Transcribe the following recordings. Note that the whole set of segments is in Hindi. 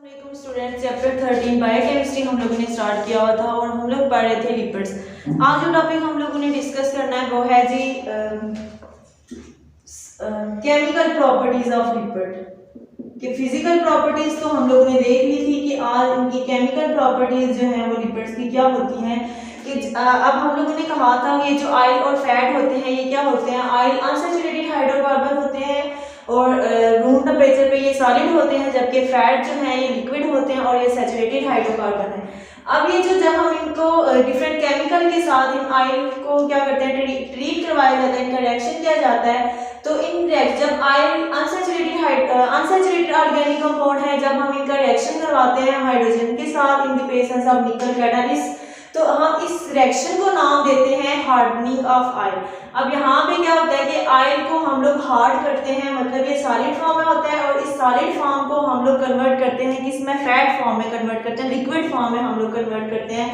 स्टूडेंट चैप्टर 13 बायोकेमिस्ट्री हम लोगों ने स्टार्ट किया हुआ था और हम लोग पढ़ रहे थे लिपिड्स। आज जो टॉपिक हम लोगों ने डिस्कस करना है वो है जी केमिकल प्रॉपर्टीज ऑफ लिपिड। कि फिजिकल प्रॉपर्टीज तो हम लोगों ने देख ली थी कि आज इनकी केमिकल प्रॉपर्टीज जो हैं वो लिपिड्स की क्या होती हैं। कि अब हम लोगों ने कहा था ये जो ऑयल और फैट होते हैं ये क्या होते हैं, ऑयल अनसैचुरेटेड हाइड्रोकार्बन होते हैं और रूम टेम्परेचर पे ये सॉलिड होते हैं, जबकि फैट जो है ये लिक्विड होते हैं और ये सैचुरेटेड हाइड्रोकार्बन है। अब ये जो जब हम इनको डिफरेंट केमिकल के साथ इन ऑयल को क्या करते हैं, ट्रीट करवाया जाता है, इनका रिएक्शन किया जाता है, तो इन जब ऑयल अनसैचुरेटेड ऑर्गेनिक कंपाउंड है, जब हम इनका रिएक्शन करवाते हैं हाइड्रोजन के साथ इन द प्रेजेंस ऑफ निकल कैटालिस्ट, तो हम इस रिएक्शन को नाम देते हैं हार्डनिंग ऑफ ऑयल। अब यहाँ पे क्या होता है कि ऑयल को हम लोग हार्ड करते हैं, मतलब ये सॉलिड फॉर्म में होता है और इस सॉलिड फॉर्म को हम लोग कन्वर्ट करते हैं किसमें, फैट फॉर्म में कन्वर्ट करते हैं, लिक्विड फॉर्म में हम लोग कन्वर्ट करते हैं।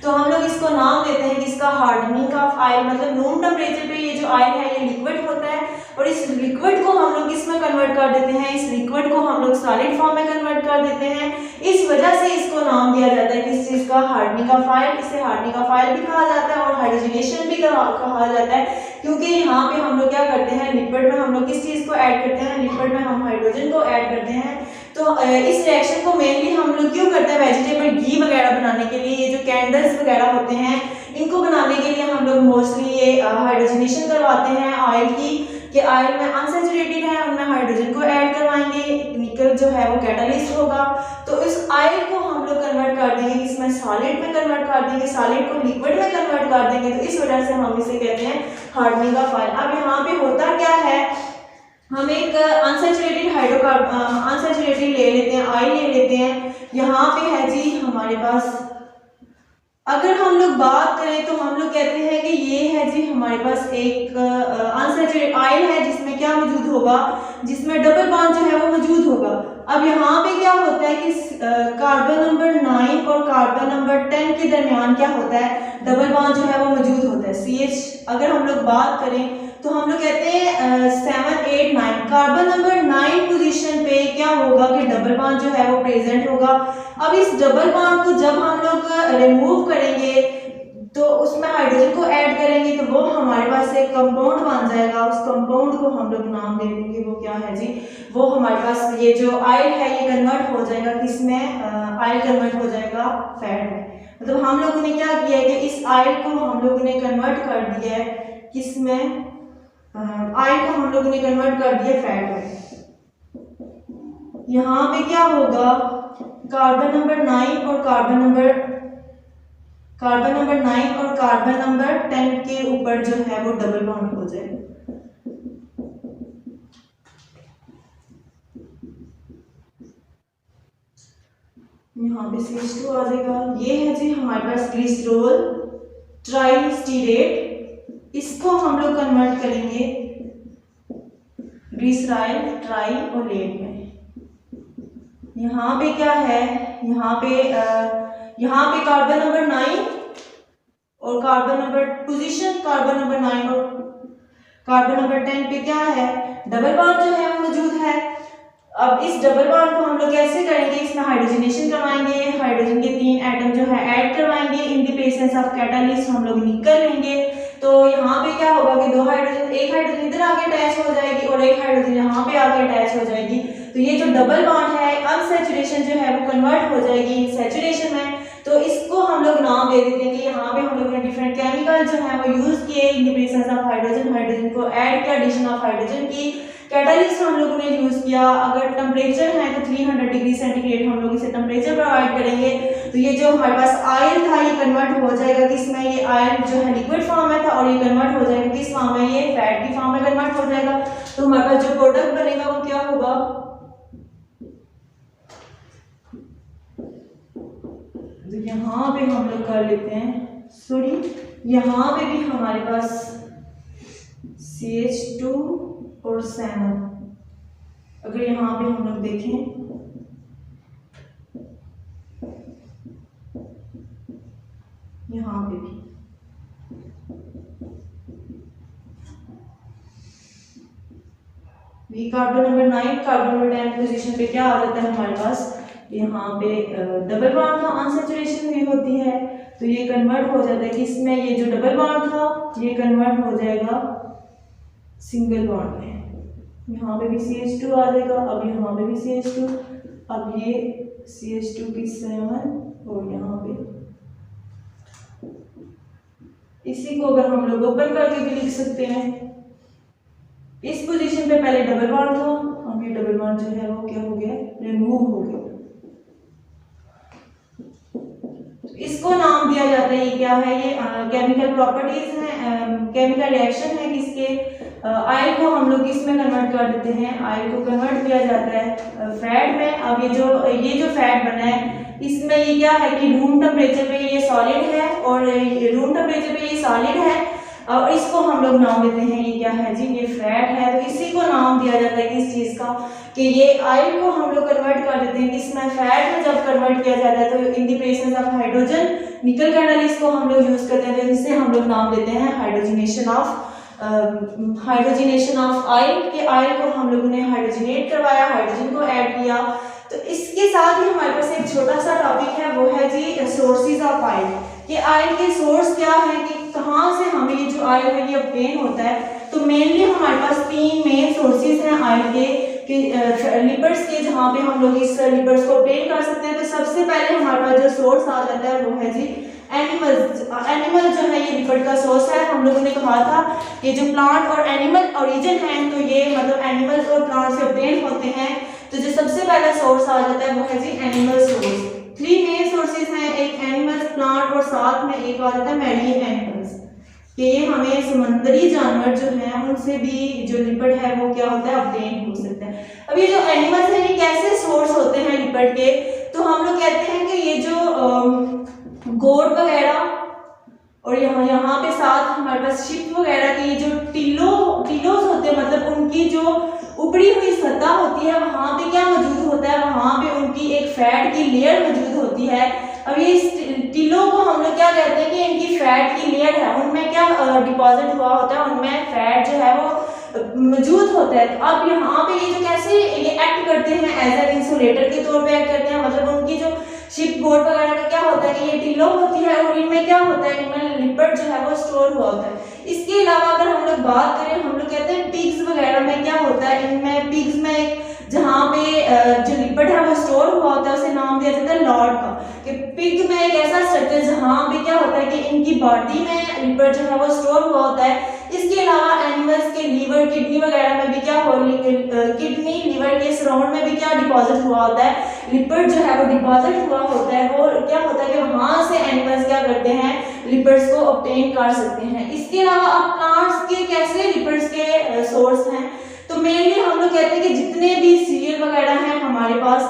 तो हम लोग इसको नाम देते हैं किसका, हार्डनिंग ऑफ ऑयल। मतलब रूम टेम्परेचर पे ये जो ऑयल है ये लिक्विड होता है और इस लिक्विड को हम लोग किसमें कन्वर्ट कर देते हैं, इस लिक्विड को हम लोग सॉलिड फॉर्म में कन्वर्ट कर देते हैं। इस वजह से इसको नाम दिया जाता है किस चीज का, हार्डनिंग ऑफ ऑयल। इसे हार्डनिंग ऑफ ऑयल भी कहा जाता है और हाइड्रोजनेशन भी कहा जाता है, क्योंकि यहाँ पे हम लोग क्या करते हैं, लिक्विड में हम लोग किस चीज को ऐड करते हैं, लिक्विड में हम हाइड्रोजन को ऐड करते हैं। तो इस रिएक्शन को मेनली हम लोग क्यों करते हैं, वेजिटेबल घी वगैरह बनाने के लिए, ये जो कैंडल्स वगैरह होते हैं इनको बनाने के लिए हम लोग मोस्टली ये हाइड्रोजनेशन करवाते हैं ऑयल की, कि ऑयल में अनसैचुरेटेड है उनमें हाइड्रोजन को ऐड करवाएंगे, निकल जो है वो कैटालिस्ट होगा, तो इस ऑयल को हम लोग कन्वर्ट कर देंगे इसमें सॉलिड में कन्वर्ट कर देंगे, सॉलिड को लिक्विड में कन्वर्ट कर देंगे, तो इस वजह से हम इसे कहते हैं हार्डनिंग ऑफ ऑयल। अब यहाँ पे होता क्या है, हम एक अनसैचुरेटेड अनसैचुरेटेड ले लेते हैं, ऑयल ले लेते हैं। यहाँ पे है जी हमारे पास, अगर हम लोग बात करें तो हम लोग कहते हैं कि ये है जी हमारे पास एक अनसैचुरेटेड ऑयल है जिसमें क्या मौजूद होगा, जिसमें डबल बॉन्ड जो है वो मौजूद होगा। अब यहाँ पे क्या होता है कि कार्बन नंबर 9 और कार्बन नंबर 10 के दरमियान क्या होता है, डबल बॉन्ड जो है वो मौजूद होता है, CH। अगर हम लोग बात करें तो हम लोग कहते हैं 7, 8, 9, कार्बन नंबर 9 पोजीशन पे क्या होगा कि डबल बॉन्ड जो है वो प्रेजेंट होगा। अब इस डबल बॉन्ड को जब हम लोग रिमूव करेंगे तो उसमें हाइड्रोजन को ऐड करेंगे तो वो हमारे पास एक कंपाउंड बन जाएगा, उस कंपाउंड को हम लोग नाम दे देंगे, वो क्या है जी, वो हमारे पास ये जो ऑयल है ये कन्वर्ट हो जाएगा किसमें, ऑयल कन्वर्ट हो जाएगा फैट में। मतलब हम लोगों ने क्या किया है कि इस ऑयल को हम लोगों ने कन्वर्ट कर दिया है किसमें, ऑयल को हम लोगों ने कन्वर्ट कर दिया फैट में। यहाँ पे क्या होगा, कार्बन नंबर 9 और कार्बन नंबर 9 और कार्बन नंबर 10 के ऊपर जो है वो डबल बॉन्ड हो जाएगा। यहाँ पे CH2 आ जाएगा। ये है जी हमारे पास ग्लिसरॉल ट्राइस्टीरेट, इसको हम लोग कन्वर्ट करेंगे ग्लिसराइल ट्राइओलेट में। यहाँ पे क्या है, यहाँ पे कार्बन नंबर 9 और carbon number position, carbon number 9 और कार्बन नंबर 10 पे क्या है, डबल बॉन्ड जो है वो मौजूद है। अब इस डबल बॉन्ड को हम लोग कैसे करेंगे, इसमें हाइड्रोजनेशन करवाएंगे, हाइड्रोजन के 3 एटम जो है ऐड करवाएंगे, in the presence of catalyst हम लोग निकल लेंगे। तो यहाँ पे क्या होगा कि दो हाइड्रोजन, एक हाइड्रोजन इधर आके अटैच हो जाएगी और एक हाइड्रोजन यहाँ पे आके अटैच हो जाएगी। तो ये जो डबल बॉन्ड है अनसैचुरेशन जो है वो कन्वर्ट हो जाएगी सैचुरेशन में। तो इसको हम लोग नाम दे देते हैं कि यहाँ पे हम लोग ने डिफरेंट केमिकल जो है वो यूज किए in the presence of hydrogen, hydrogen को ऐड किया, एडिशन ऑफ हाइड्रोजन की, कैटालिस्ट हम लोगों ने यूज किया। अगर टेम्परेचर है तो 300 डिग्री सेंटीग्रेड हम लोग इसे टेम्परेचर प्रोवाइड करेंगे। तो ये जो हमारे पास ऑयल था ये कन्वर्ट हो जाएगा किसमें, ये ऑयल जो है लिक्विड फॉर्म में था और ये कन्वर्ट हो जाएगा किस फॉर्म में, ये फैट की फॉर्म में कन्वर्ट हो जाएगा। तो हमारे पास जो प्रोडक्ट बनेगा वो क्या होगा, तो यहाँ पे हम लोग कर लेते हैं, सॉरी यहाँ पे भी हमारे पास CH2 और 7, अगर यहाँ पे हम लोग देखें यहाँ पे भी carbon number 9 carbon number 10 position पे क्या आ जाता है हमारे पास, यहाँ पे डबल बॉन्ड था, अनसैचुरेशन हुई होती है, तो ये कन्वर्ट हो जाता है कि इसमें ये जो डबल बॉन्ड था ये कन्वर्ट हो जाएगा सिंगल बॉन्ड में। यहाँ पे भी CH2 आ जाएगा, अब यहाँ पे भी CH2, अब ये CH2p7 और यहाँ पे इसी को अगर हम लोग ओपन करके भी लिख सकते हैं। इस पोजीशन पे पहले डबल बॉन्ड था, अब ये डबल बॉन्ड जो है वो क्या हो गया, रिमूव हो गया। इसको नाम दिया जाता है, ये क्या है, ये केमिकल प्रॉपर्टीज हैं, केमिकल रिएक्शन है किसके, ऑयल को हम लोग इसमें कन्वर्ट कर देते हैं, ऑयल को कन्वर्ट किया जाता है फैट में। अब ये जो फैट बना है इसमें ये क्या है कि रूम टेम्परेचर पे ये सॉलिड है और रूम टेम्परेचर पे ये सॉलिड है और इसको हम लोग नाम देते हैं, ये क्या है जी, ये फैट है। तो इसी को नाम दिया जाता है किस चीज़ का, कि ये ऑयल को हम लोग कन्वर्ट कर देते हैं किसमें, फैट में जब कन्वर्ट किया जाता है तो in the presence of hydrogen निकल कैटालिस्ट को हम लोग यूज करते हैं, तो इससे हम लोग नाम देते हैं हाइड्रोजनेशन ऑफ ऑयल, के ऑयल को हम लोगों ने हाइड्रोजनेट करवाया, हाइड्रोजन को ऐड किया। तो इसके साथ ही हमारे पास एक छोटा सा टॉपिक है, वो है जी सोर्सेज ऑफ ऑयल। ये ऑयल के सोर्स क्या है, कि कहाँ से हमें ये जो ऑयल है ये ऑब्टेन होता है। तो मेनली हमारे पास 3 मेन सोर्सेज हैं ऑयल के लिपिड्स के, जहाँ पे हम लोग इस लिपिड्स को ऑब्टेन कर सकते हैं। तो सबसे पहले हमारे पास जो सोर्स आ जाता है वो है जी एनिमल जो है ये लिपिड का सोर्स है। हम लोगों ने कहा था ये जो प्लांट और एनिमल ओरिजिन है, तो ये मतलब एनिमल्स और प्लांट से ऑब्टेन होते हैं। तो जो सबसे पहला सोर्स आ जाता है वो है जी एनिमल सोर्स। 3 मेन सोर्सेज हैं, एक एनिमल्स, प्लांट और साथ में एक आ जाता है मैरीन एनिमल्स, कि ये हमें समुद्री जानवर जो हैं उनसे भी जो लिपिड है वो क्या होता है, ऑब्टेन हो सकता है। अब ये जो एनिमल्स हैं ये कैसे सोर्स होते हैं लिपिड के, तो हम लोग कहते हैं कि ये जो गोट वगैरह और यहाँ पे साथ हमारे पास शिप वगैरह के ये जो टिलोज होते हैं, मतलब उनकी जो ऊपरी हुई सतह होती है वहाँ पे क्या मौजूद होता है, वहाँ पे उनकी एक फैट की लेयर मौजूद होती है। अब ये टिलों को हम लोग क्या कहते हैं कि इनकी फैट की लेयर है, उनमें क्या डिपॉजिट हुआ होता है, उनमें फैट जो है वो मौजूद होता है। तो अब यहाँ पे ये जो कैसे ये एक्ट करते हैं, एज एन इंसुलेटर के तौर पे एक्ट करते हैं, मतलब उनकी जो शिप बोट वगैरह का क्या होता है कि ये टिलो होती है और इनमें क्या होता है, इनमें लिपिड जो है वो स्टोर हुआ होता है। इसके अलावा अगर हम लोग बात करें, हम लोग कहते हैं पिग्स वगैरह में क्या होता है, इनमें पिग्स में जहाँ पे जो लिपिड है वो स्टोर हुआ होता है उसे नाम दिया जाता है लॉर्ड का, कि पिग में एक ऐसा स्ट्रक्चर जहाँ पे क्या होता है कि इनकी बॉडी में लिपिड जो है वो स्टोर हुआ होता है। इसके अलावा एनिमल्स के लीवर, किडनी वगैरह में भी क्या हो, किडनी लीवर के सराउंड में भी क्या डिपॉजिट हुआ होता है, लिपिड जो है वो डिपॉजिट हुआ होता है। वो क्या होता है कि वहां से एनिमल्स क्या करते हैं, लिपिड्स को ऑब्टेन कर सकते हैं। इसके अलावा अब प्लांट्स के कैसे लिपिड्स के सोर्स हैं, तो मेनली हम लोग कहते हैं कि जितने भी सीरियल वगैरह हैं हमारे पास,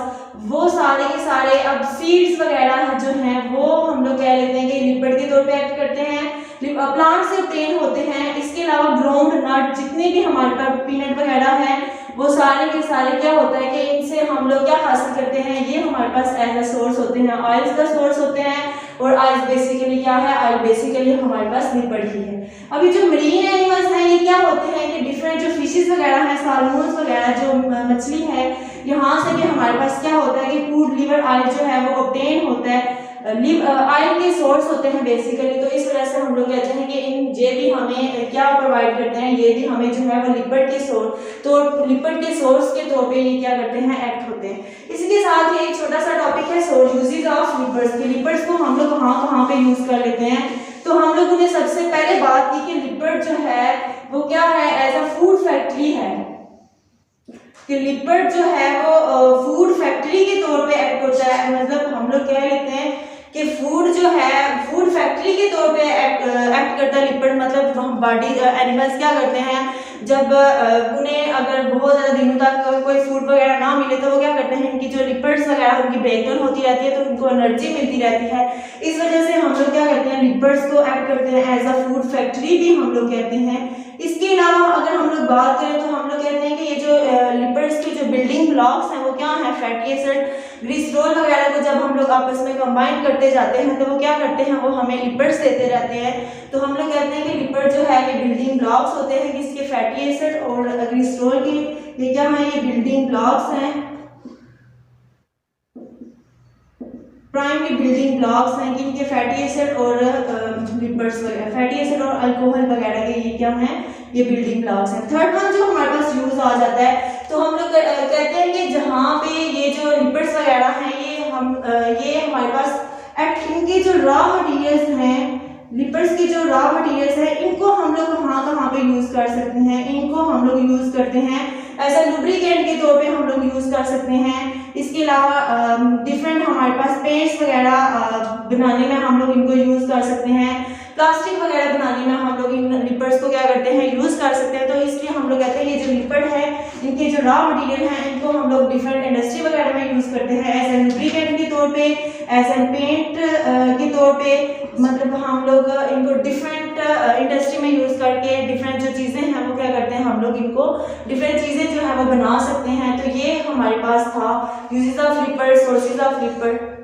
वो सारे के सारे अब सीड्स वगैरह जो हैं वो हम लोग कह लेते हैं कि लिपिड के तौर पे एक्ट करते हैं, प्लांट से ऑब्टेन होते हैं। इसके अलावा ग्राउंड नट, जितने भी हमारे पास पीनट वगैरह हैं, वो सारे के सारे क्या होता है कि इनसे हम लोग क्या हासिल करते हैं, ये हमारे पास एज अ सोर्स होते हैं, ऑयल्स का सोर्स होते हैं। और ऑयल बेसिकली क्या है, ऑयल बेसिकली हमारे पास लिपिड ही है। अभी जो मरीन एनिमल्स हैं ये क्या होते हैं कि डिफरेंट जो फिशेस वगैरह हैं, सालमोन्स वगैरह जो मछली है, यहाँ से भी हमारे पास क्या होता है कि फूड लिवर ऑयल जो है वो ऑब्टेन होता है, ऑयल के सोर्स होते हैं बेसिकली। तो इस वजह से हम लोग कहते हैं कि ये भी हमें क्या प्रोवाइड करते हैं, ये भी हमें जो है वो लिपिड के सोर्स, तो लिपिड के सोर्स के तौर पे ये क्या करते हैं, एक्ट होते हैं। इसके साथ ही एक छोटा सा टॉपिक है सोर्स यूजेस ऑफ लिपिड्स के, लिपिड्स को हम लोग कहाँ पे यूज कर लेते हैं। तो हम लोगों ने सबसे पहले बात की कि लिपिड जो है वो क्या है, एज अ फूड फैक्ट्री है, कि लिपिड जो है वो फूड फैक्ट्री के तौर पे एक्ट होता है। मतलब हम लोग कह लेते हैं कि फूड जो है फूड फैक्ट्री के तौर पे एक्ट करता है लिपिड। मतलब बॉडी एनिमल्स क्या करते हैं, जब उन्हें अगर बहुत ज़्यादा दिनों तक कोई फूड वगैरह ना मिले तो वो क्या करते हैं, इनकी जो लिपिड्स वगैरह उनकी ब्रेकडाउन होती रहती है, तो उनको एनर्जी मिलती रहती है। इस वजह से हम लोग क्या करते हैं, लिपिड्स को एक्ट करते हैं, एज अ फूड फैक्ट्री भी हम लोग कहते हैं। इसके अलावा अगर हम लोग बात करें तो हम लोग कहते हैं कि ये जो लिपिड्स के जो बिल्डिंग ब्लॉक्स हैं वो क्या है, फैटी एसिड, ग्लिसरॉल वगैरह को जब हम लोग आपस में कंबाइन करते जाते हैं तो वो क्या करते हैं, वो हमें लिपिड्स देते रहते हैं। तो हम लोग कहते हैं कि लिपिड जो है ये बिल्डिंग ब्लॉक्स होते हैं, किसके, फैटी एसिड और ग्लिसरॉल के। ये क्या है, ये बिल्डिंग ब्लॉक्स हैं। प्राइमरी बिल्डिंग ब्लॉक्स हैं कि इनके फैटी एसिड और लिपिड्स वगैरह, फैटी एसिड और अल्कोहल वगैरह के ये क्या हैं, ये बिल्डिंग ब्लॉक्स हैं। थर्ड वन जो हमारे पास यूज आ जाता है, तो हम लोग कहते हैं कि जहाँ पे ये जो लिपिड्स वगैरह हैं ये हमारे पास इनके जो रॉ मटेरियल्स हैं, लिपिड्स के जो रॉ मटेरियल्स हैं, इनको हम लोग कहाँ पे यूज कर सकते हैं, इनको हम लोग यूज करते हैं एज ए लुब्रिकेंट के तौर पे हम लोग यूज कर सकते हैं। इसके अलावा डिफरेंट हमारे पास पेंट्स वगैरह बनाने में हम लोग इनको यूज कर सकते हैं, प्लास्टिक वगैरह बनाने में हम लोग इन लिपिड्स को क्या करते हैं, यूज कर सकते हैं। तो इसलिए हम लोग कहते हैं ये जो लिपिड है, इनके जो रॉ मटेरियल हैं, इनको हम लोग डिफरेंट इंडस्ट्री वगैरह में यूज करते हैं एज ए लुब्रिकेंट के तौर पे, एज ए पेंट के तौर पे, मतलब हम लोग इनको डिफरेंट इंडस्ट्री में यूज करके डिफरेंट जो चीजें हैं वो क्या करते हैं, हम लोग इनको डिफरेंट चीजें जो है वो बना सकते हैं। तो ये हमारे पास था uses of lipid, sources of lipid.